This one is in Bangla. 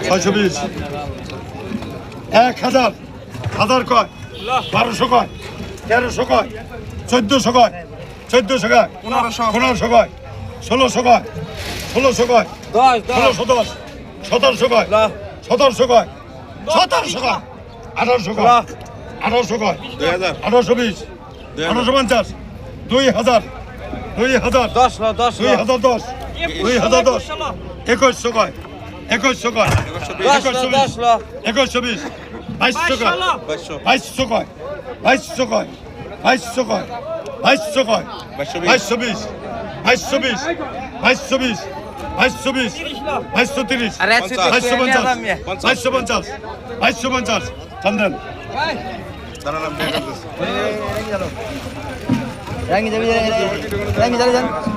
620 1000 1000 কয় 1200 কয় 1300 কয় 1400 কয় 1400 কয় 1500 কয় 1600 কয় 1600 কয় 1610 1700 কয় 1700 কয় 1700 কয় 1800 কয় 1800 কয় 1820 1850 2000 2010 2010 2100 কয় 2100 কয় 2120 2200 কয় 2200 কয় 2200 কয় 2200 কয় 2200 কয় 2220 2220 2220 2220 2230 2250 2250 চন্দন rangi jadi